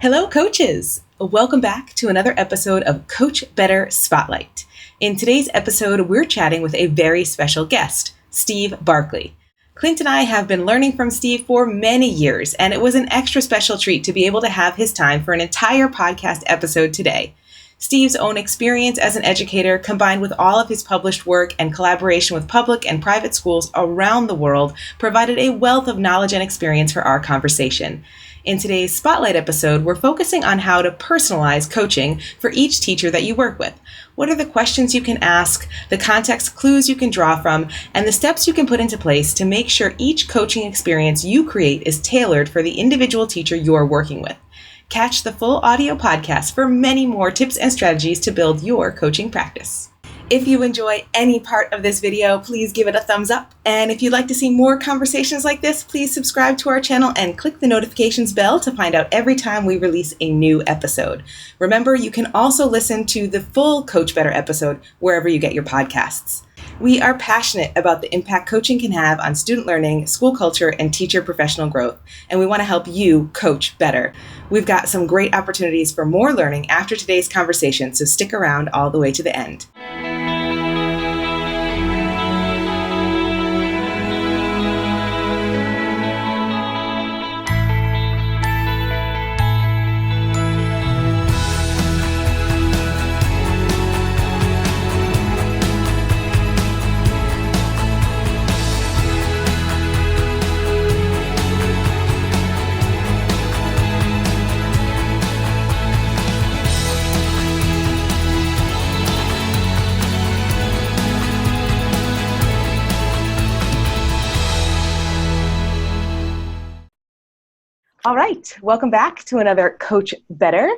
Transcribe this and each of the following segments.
Hello, coaches. Welcome back to another episode of Coach Better Spotlight. In today's episode, we're chatting with a very special guest, Steve Barkley. Clint and I have been learning from Steve for many years, and it was an extra special treat to be able to have his time for an entire podcast episode today. Steve's own experience as an educator, combined with all of his published work and collaboration with public and private schools around the world, provided a wealth of knowledge and experience for our conversation. In today's Spotlight episode, we're focusing on how to personalize coaching for each teacher that you work with. What are the questions you can ask, the context clues you can draw from, and the steps you can put into place to make sure each coaching experience you create is tailored for the individual teacher you're working with. Catch the full audio podcast for many more tips and strategies to build your coaching practice. If you enjoy any part of this video, please give it a thumbs up. And if you'd like to see more conversations like this, please subscribe to our channel and click the notifications bell to find out every time we release a new episode. Remember, you can also listen to the full Coach Better episode wherever you get your podcasts. We are passionate about the impact coaching can have on student learning, school culture, and teacher professional growth, and we want to help you coach better. We've got some great opportunities for more learning after today's conversation, so stick around all the way to the end. All right, welcome back to another Coach Better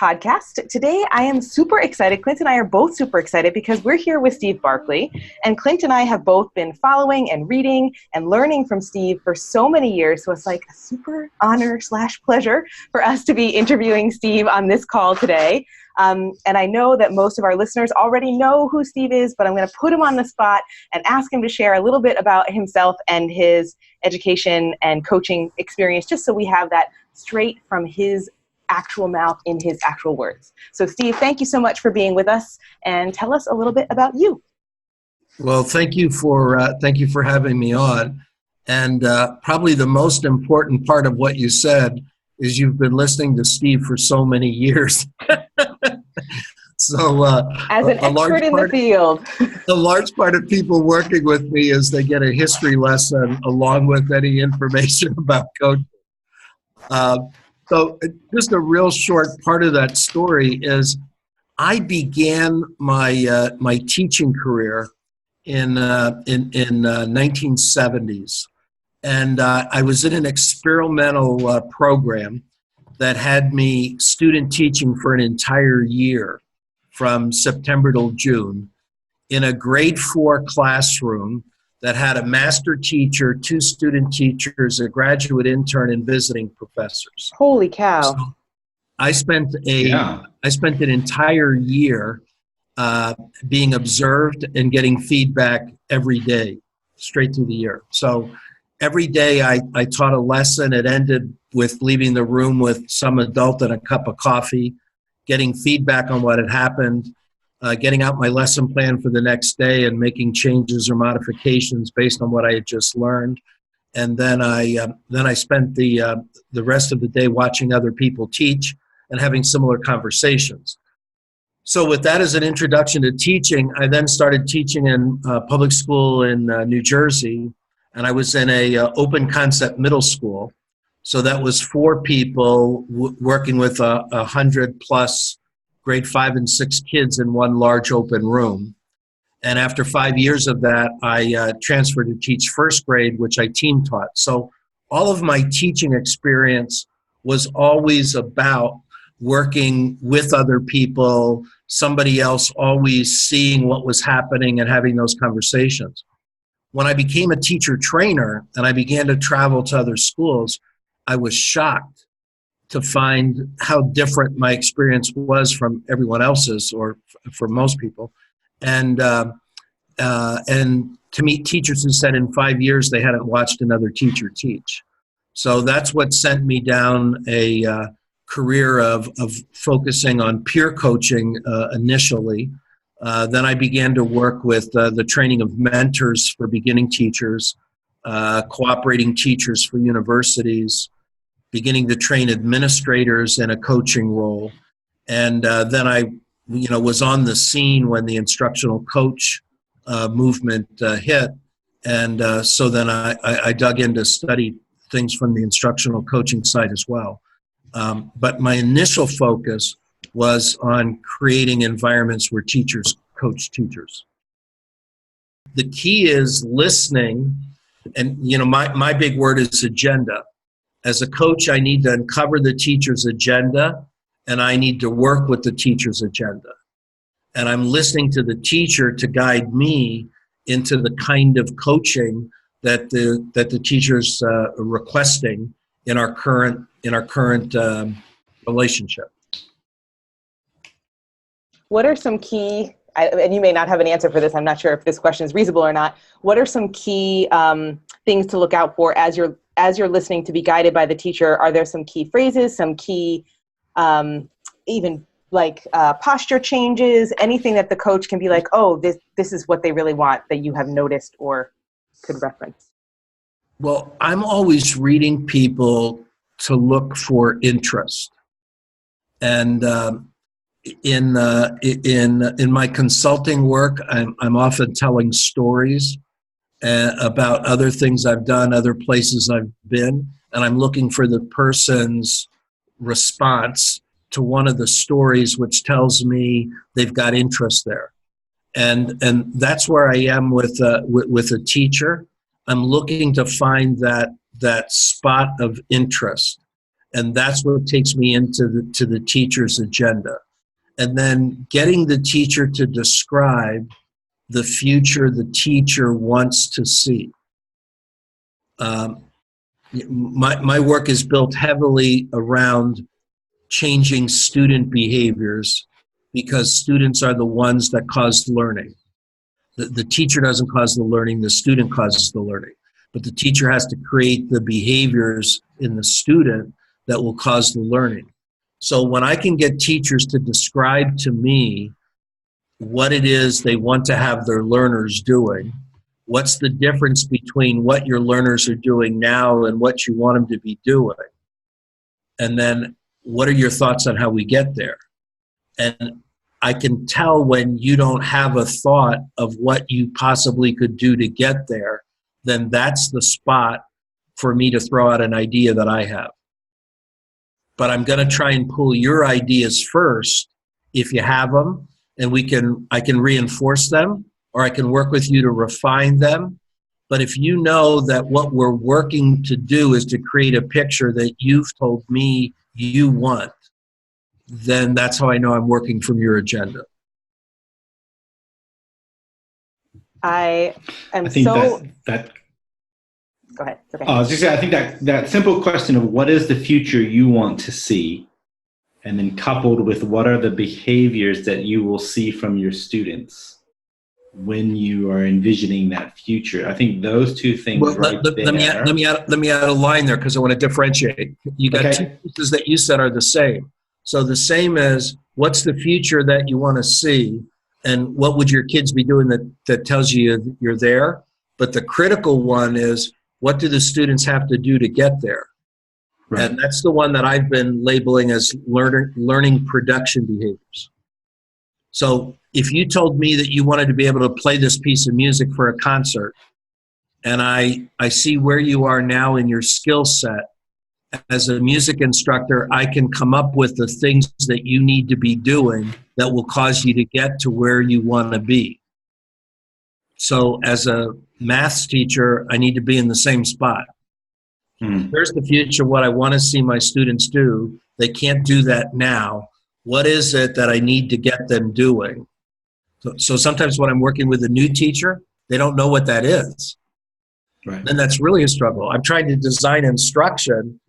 podcast. Today, I am super excited. Clint and I are both super excited because we're here with Steve Barkley. And Clint and I have both been following and reading and learning from Steve for so many years. So it's like a super honor / pleasure for us to be interviewing Steve on this call today. And I know that most of our listeners already know who Steve is, but I'm going to put him on the spot and ask him to share a little bit about himself and his education and coaching experience, just so we have that straight from his actual mouth in his actual words. So Steve, thank you so much for being with us, and tell us a little bit about you. Well, thank you for having me on. And probably the most important part of what you said is you've been listening to Steve for so many years. So, as an expert in the field, a large part of people working with me is they get a history lesson along with any information about coaching. So, just a real short part of that story is I began my teaching career in 1970s, and I was in an experimental program that had me student teaching for an entire year from September till June in a grade 4 classroom that had a master teacher, 2 student teachers, a graduate intern, and visiting professors. Holy cow. So I spent an entire year being observed and getting feedback every day, straight through the year. So every day I taught a lesson. It ended with leaving the room with some adult and a cup of coffee, getting feedback on what had happened, getting out my lesson plan for the next day and making changes or modifications based on what I had just learned. And then I spent the rest of the day watching other people teach and having similar conversations. So with that as an introduction to teaching, I then started teaching in public school in New Jersey, and I was in a open concept middle school. So that was 4 people working with 100 plus grade 5 and 6 kids in one large open room. And after 5 years of that, I transferred to teach first grade, which I team taught. So all of my teaching experience was always about working with other people, somebody else always seeing what was happening and having those conversations. When I became a teacher trainer and I began to travel to other schools, I was shocked to find how different my experience was from everyone else's, or for most people, and to meet teachers who said in 5 years they hadn't watched another teacher teach. So that's what sent me down a career of focusing on peer coaching initially. Then I began to work with the training of mentors for beginning teachers, cooperating teachers for universities, beginning to train administrators in a coaching role. And then I was on the scene when the instructional coach movement hit. And so then I dug in to study things from the instructional coaching side as well. But my initial focus was on creating environments where teachers coach teachers. The key is listening, and my big word is agenda. As a coach, I need to uncover the teacher's agenda, and I need to work with the teacher's agenda. And I'm listening to the teacher to guide me into the kind of coaching that the teacher's requesting in our current relationship. What are some key, and you may not have an answer for this, I'm not sure if this question is reasonable or not. What are some key things to look out for as you're listening to be guided by the teacher? Are there some key phrases, some key even like posture changes, anything that the coach can be like, oh, this is what they really want that you have noticed or could reference? Well, I'm always reading people to look for interest. And in my consulting work, I'm often telling stories about other things I've done, other places I've been, and I'm looking for the person's response to one of the stories, which tells me they've got interest there. And that's where I am with a teacher. I'm looking to find that spot of interest, and that's what takes me into the teacher's agenda. And then getting the teacher to describe the future the teacher wants to see. My work is built heavily around changing student behaviors, because students are the ones that cause learning. The teacher doesn't cause the learning, the student causes the learning. But the teacher has to create the behaviors in the student that will cause the learning. So when I can get teachers to describe to me what it is they want to have their learners doing, what's the difference between what your learners are doing now and what you want them to be doing, and then what are your thoughts on how we get there? And I can tell when you don't have a thought of what you possibly could do to get there, then that's the spot for me to throw out an idea that I have. But I'm going to try and pull your ideas first, if you have them, and I can reinforce them, or I can work with you to refine them. But if you know that what we're working to do is to create a picture that you've told me you want, then that's how I know I'm working from your agenda. I think so... that Go ahead. Okay. I was just saying, I think that simple question of what is the future you want to see, and then coupled with what are the behaviors that you will see from your students when you are envisioning that future. I think those two things let me add a line there, because I want to differentiate. You got two pieces that you said are the same. So the same as what's the future that you want to see, and what would your kids be doing that tells you you're there. But the critical one is, what do the students have to do to get there? Right. And that's the one that I've been labeling as learning production behaviors. So if you told me that you wanted to be able to play this piece of music for a concert, and I see where you are now in your skill set, as a music instructor, I can come up with the things that you need to be doing that will cause you to get to where you want to be. So as a maths teacher, I need to be in the same spot. Here's the future, what I want to see my students do. They can't do that now. What is it that I need to get them doing? So sometimes when I'm working with a new teacher, they don't know what that is. Right. And that's really a struggle. I'm trying to design instruction,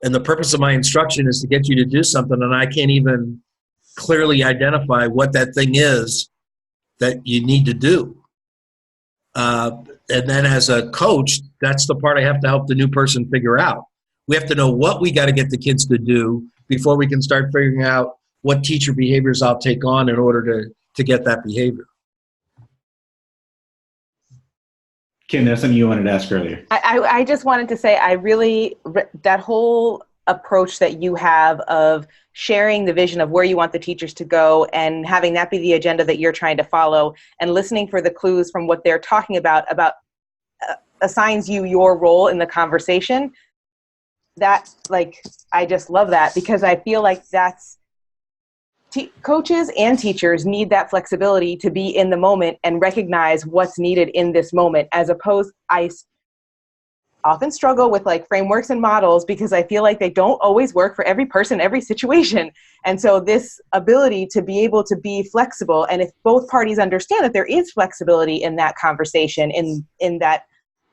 and the purpose of my instruction is to get you to do something, and I can't even clearly identify what that thing is that you need to do. And then as a coach, that's the part I have to help the new person figure out. We have to know what we got to get the kids to do before we can start figuring out what teacher behaviors I'll take on in order to get that behavior. Kim, there's something you wanted to ask earlier. I just wanted to say, that whole approach that you have of sharing the vision of where you want the teachers to go and having that be the agenda that you're trying to follow and listening for the clues from what they're talking about assigns you your role in the conversation. That, like, I just love that, because I feel like that's coaches and teachers need that flexibility to be in the moment and recognize what's needed in this moment, as opposed, I often struggle with like frameworks and models because I feel like they don't always work for every person, every situation. And so this ability to be able to be flexible, and if both parties understand that there is flexibility in that conversation, in that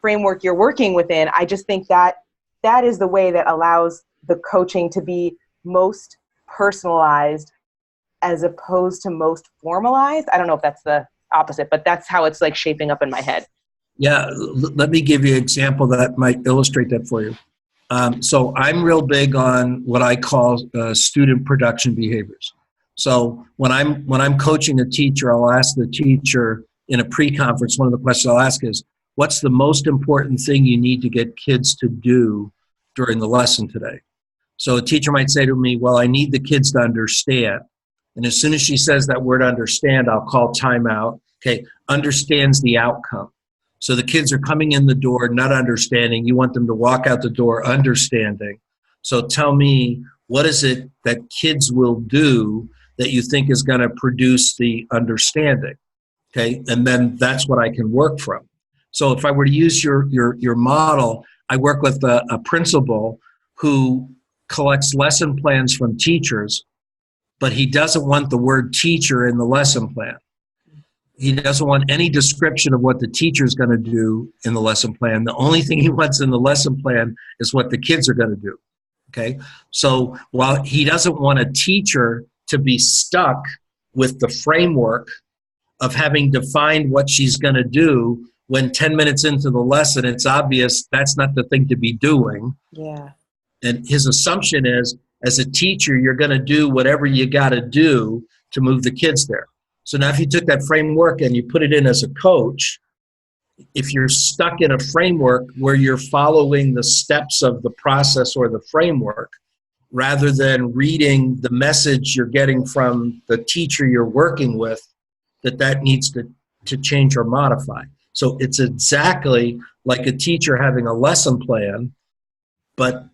framework you're working within, I just think that that is the way that allows the coaching to be most personalized as opposed to most formalized. I don't know if that's the opposite, but that's how it's like shaping up in my head. Yeah, let me give you an example that might illustrate that for you. So I'm real big on what I call student production behaviors. So when I'm coaching a teacher, I'll ask the teacher in a pre-conference, one of the questions I'll ask is, what's the most important thing you need to get kids to do during the lesson today? So a teacher might say to me, well, I need the kids to understand. And as soon as she says that word understand, I'll call timeout. Okay, understands the outcome. So the kids are coming in the door not understanding. You want them to walk out the door understanding. So tell me, what is it that kids will do that you think is going to produce the understanding? Okay, and then that's what I can work from. So if I were to use your model, I work with a principal who collects lesson plans from teachers, but he doesn't want the word teacher in the lesson plan. He doesn't want any description of what the teacher is going to do in the lesson plan. The only thing he wants in the lesson plan is what the kids are going to do. Okay? So while he doesn't want a teacher to be stuck with the framework of having defined what she's going to do, when 10 minutes into the lesson, it's obvious that's not the thing to be doing. Yeah. And his assumption is, as a teacher, you're going to do whatever you got to do to move the kids there. So now if you took that framework and you put it in as a coach, if you're stuck in a framework where you're following the steps of the process or the framework, rather than reading the message you're getting from the teacher you're working with, that needs to change or modify. So it's exactly like a teacher having a lesson plan, but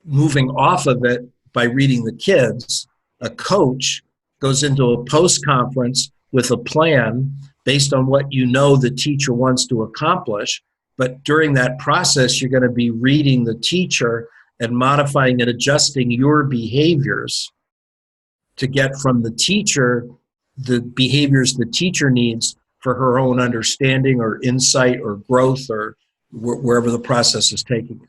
moving off of it by reading the kids. A coach goes into a post-conference with a plan based on what you know the teacher wants to accomplish. But during that process, you're going to be reading the teacher and modifying and adjusting your behaviors to get from the teacher the behaviors the teacher needs for her own understanding or insight or growth or wherever the process is taking you.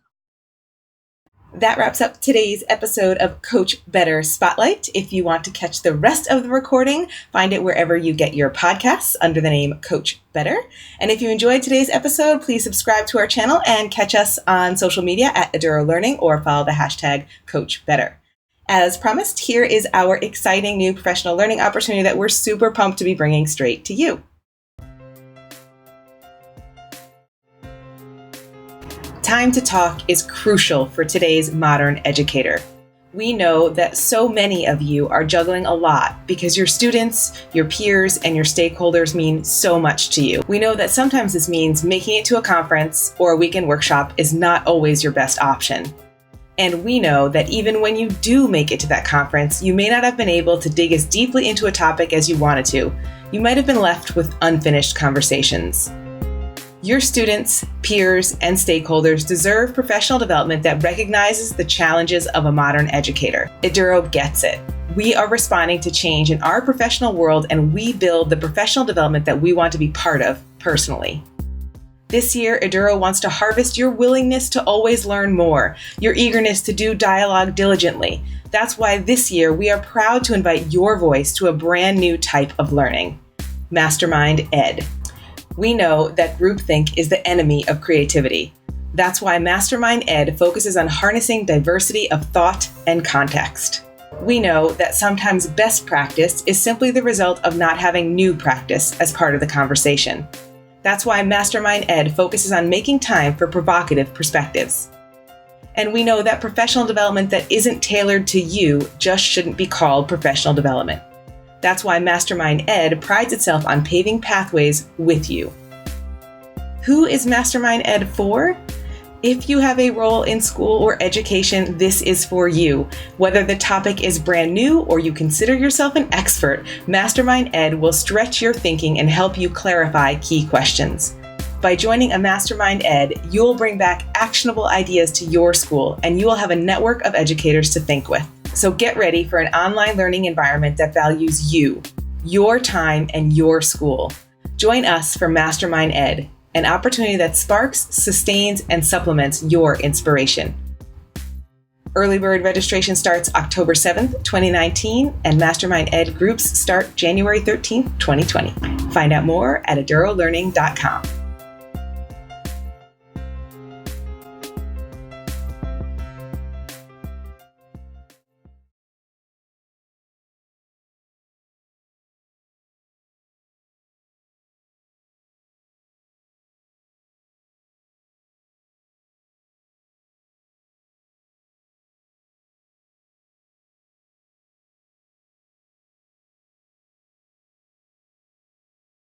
That wraps up today's episode of Coach Better Spotlight. If you want to catch the rest of the recording, find it wherever you get your podcasts under the name Coach Better. And if you enjoyed today's episode, please subscribe to our channel and catch us on social media at Eduro Learning or follow the hashtag Coach Better. As promised, here is our exciting new professional learning opportunity that we're super pumped to be bringing straight to you. Time to talk is crucial for today's modern educator. We know that so many of you are juggling a lot because your students, your peers, and your stakeholders mean so much to you. We know that sometimes this means making it to a conference or a weekend workshop is not always your best option. And we know that even when you do make it to that conference, you may not have been able to dig as deeply into a topic as you wanted to. You might have been left with unfinished conversations. Your students, peers, and stakeholders deserve professional development that recognizes the challenges of a modern educator. Eduro gets it. We are responding to change in our professional world, and we build the professional development that we want to be part of personally. This year, Eduro wants to harvest your willingness to always learn more, your eagerness to do dialogue diligently. That's why this year we are proud to invite your voice to a brand new type of learning, Mastermind Ed. We know that groupthink is the enemy of creativity. That's why Mastermind Ed focuses on harnessing diversity of thought and context. We know that sometimes best practice is simply the result of not having new practice as part of the conversation. That's why Mastermind Ed focuses on making time for provocative perspectives. And we know that professional development that isn't tailored to you just shouldn't be called professional development. That's why Mastermind Ed prides itself on paving pathways with you. Who is Mastermind Ed for? If you have a role in school or education, this is for you. Whether the topic is brand new or you consider yourself an expert, Mastermind Ed will stretch your thinking and help you clarify key questions. By joining a Mastermind Ed, you'll bring back actionable ideas to your school, and you will have a network of educators to think with. So get ready for an online learning environment that values you, your time, and your school. Join us for Mastermind Ed, an opportunity that sparks, sustains, and supplements your inspiration. Early bird registration starts October 7th, 2019, and Mastermind Ed groups start January 13th, 2020. Find out more at edurolearning.com.